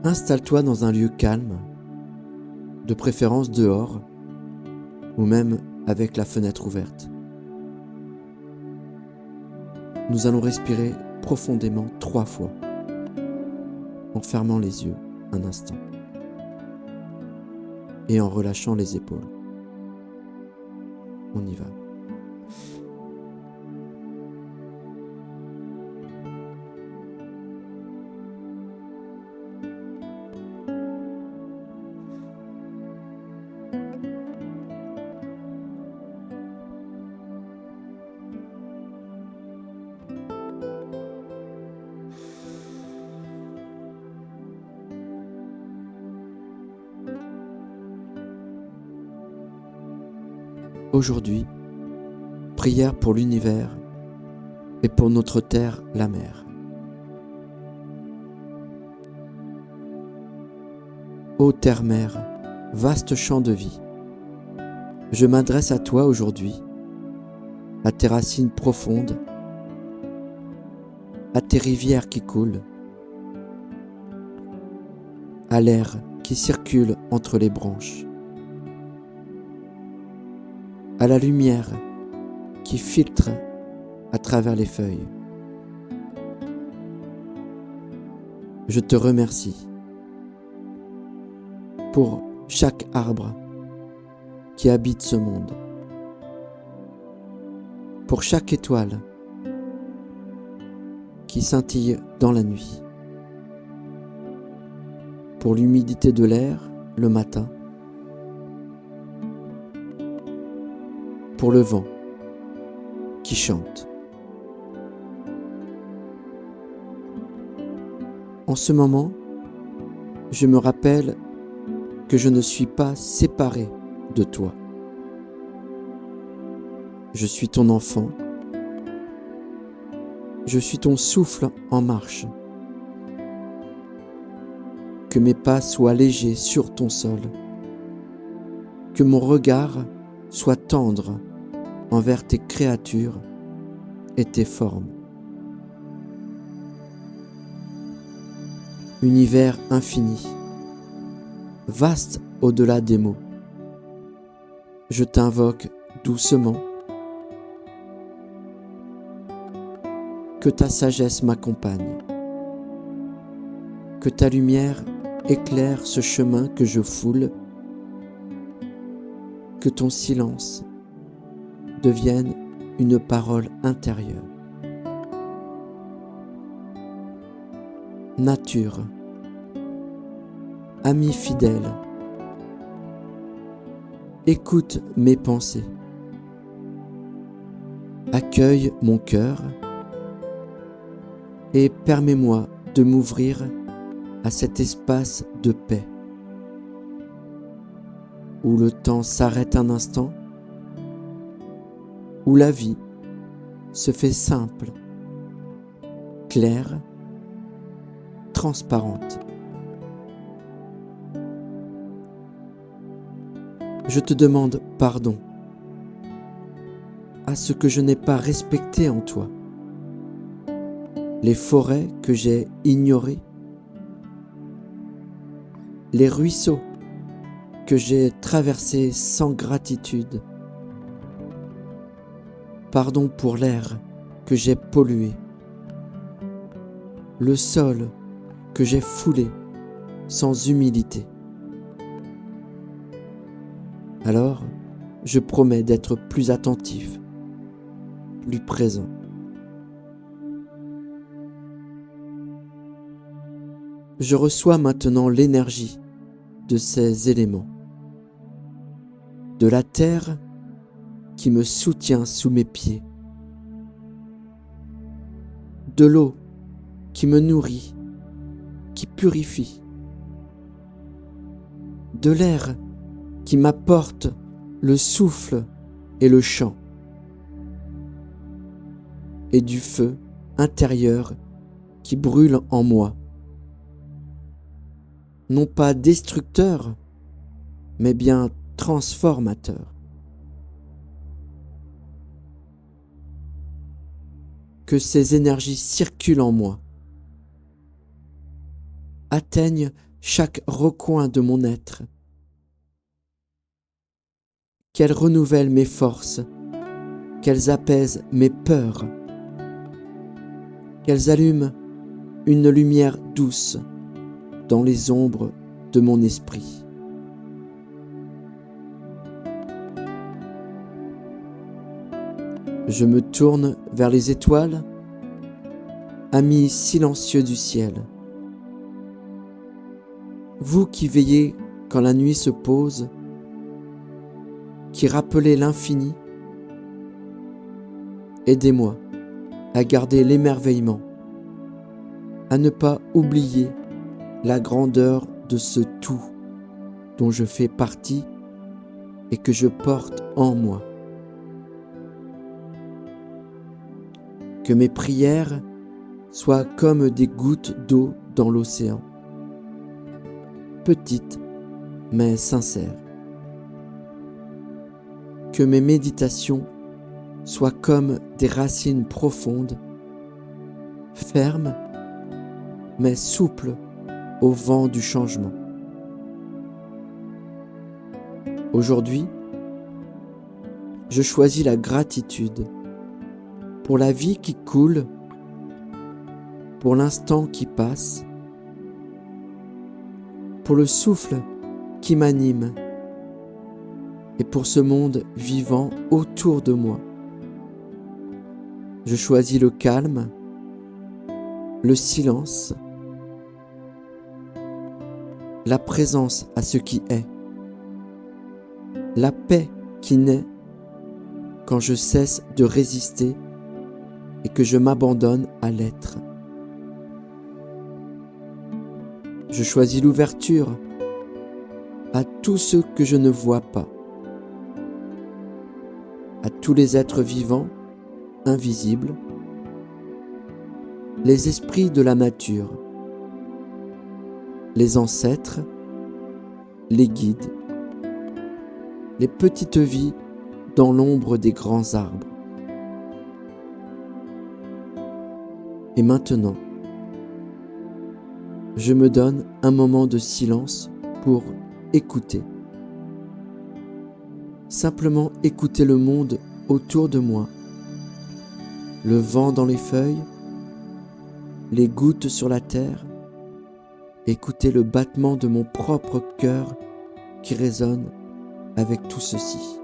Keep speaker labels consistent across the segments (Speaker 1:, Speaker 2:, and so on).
Speaker 1: Installe-toi dans un lieu calme, de préférence dehors, ou même avec la fenêtre ouverte. Nous allons respirer profondément 3 fois, en fermant les yeux un instant et en relâchant les épaules. On y va. Aujourd'hui, prière pour l'univers et pour notre terre, la mer. Ô terre-mère, vaste champ de vie, je m'adresse à toi aujourd'hui, à tes racines profondes, à tes rivières qui coulent, à l'air qui circule entre les branches, à la lumière qui filtre à travers les feuilles. Je te remercie pour chaque arbre qui habite ce monde, pour chaque étoile qui scintille dans la nuit, pour l'humidité de l'air le matin, pour le vent qui chante. En ce moment, je me rappelle que je ne suis pas séparé de toi. Je suis ton enfant. Je suis ton souffle en marche. Que mes pas soient légers sur ton sol. Que mon regard soit tendre envers tes créatures et tes formes. Univers infini, vaste au-delà des mots, je t'invoque doucement. Que ta sagesse m'accompagne, que ta lumière éclaire ce chemin que je foule, que ton silence devienne une parole intérieure. Nature, ami fidèle, écoute mes pensées, accueille mon cœur et permets-moi de m'ouvrir à cet espace de paix où le temps s'arrête un instant, où la vie se fait simple, claire, transparente. Je te demande pardon à ce que je n'ai pas respecté en toi, les forêts que j'ai ignorées, les ruisseaux que j'ai traversés sans gratitude. Pardon pour l'air que j'ai pollué, le sol que j'ai foulé sans humilité. Alors, je promets d'être plus attentif, plus présent. Je reçois maintenant l'énergie de ces éléments, de la terre qui me soutient sous mes pieds, de l'eau qui me nourrit, qui purifie, de l'air qui m'apporte le souffle et le chant, et du feu intérieur qui brûle en moi, non pas destructeur, mais bien transformateur. Que ces énergies circulent en moi, atteignent chaque recoin de mon être, qu'elles renouvellent mes forces, qu'elles apaisent mes peurs, qu'elles allument une lumière douce dans les ombres de mon esprit. Je me tourne vers les étoiles, amis silencieux du ciel. Vous qui veillez quand la nuit se pose, qui rappelez l'infini, aidez-moi à garder l'émerveillement, à ne pas oublier la grandeur de ce tout dont je fais partie et que je porte en moi. Que mes prières soient comme des gouttes d'eau dans l'océan, petites mais sincères. Que mes méditations soient comme des racines profondes, fermes mais souples au vent du changement. Aujourd'hui, je choisis la gratitude pour la vie qui coule, pour l'instant qui passe, pour le souffle qui m'anime et pour ce monde vivant autour de moi. Je choisis le calme, le silence, la présence à ce qui est, la paix qui naît quand je cesse de résister et que je m'abandonne à l'être. Je choisis l'ouverture à tout ce que je ne vois pas, à tous les êtres vivants, invisibles, les esprits de la nature, les ancêtres, les guides, les petites vies dans l'ombre des grands arbres. Et maintenant, je me donne un moment de silence pour écouter. Simplement écouter le monde autour de moi, le vent dans les feuilles, les gouttes sur la terre, écouter le battement de mon propre cœur qui résonne avec tout ceci.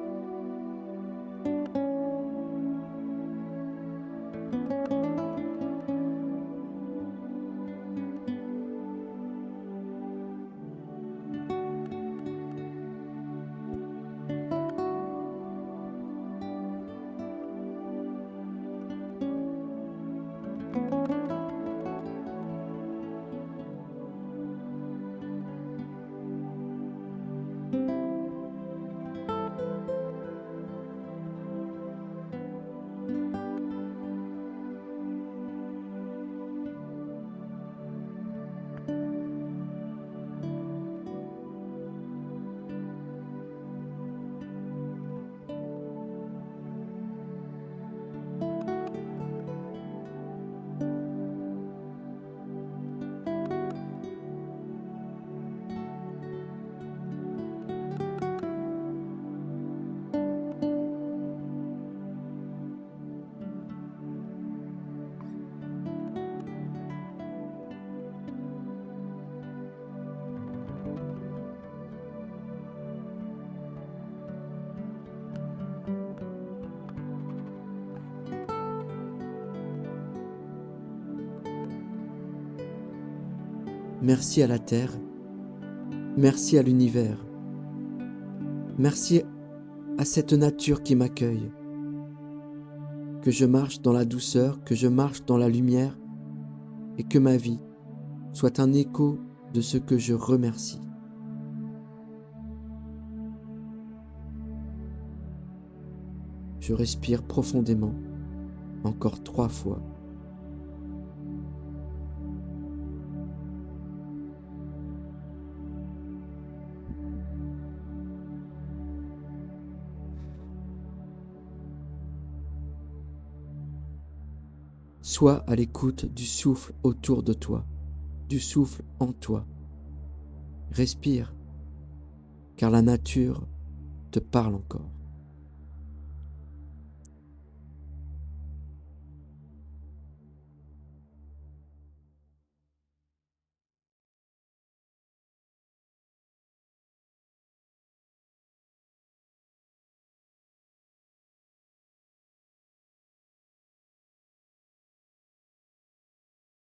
Speaker 1: Merci à la terre, merci à l'univers, merci à cette nature qui m'accueille, que je marche dans la douceur, que je marche dans la lumière et que ma vie soit un écho de ce que je remercie. Je respire profondément, encore 3 fois. Sois à l'écoute du souffle autour de toi, du souffle en toi. respire, car la nature te parle encore.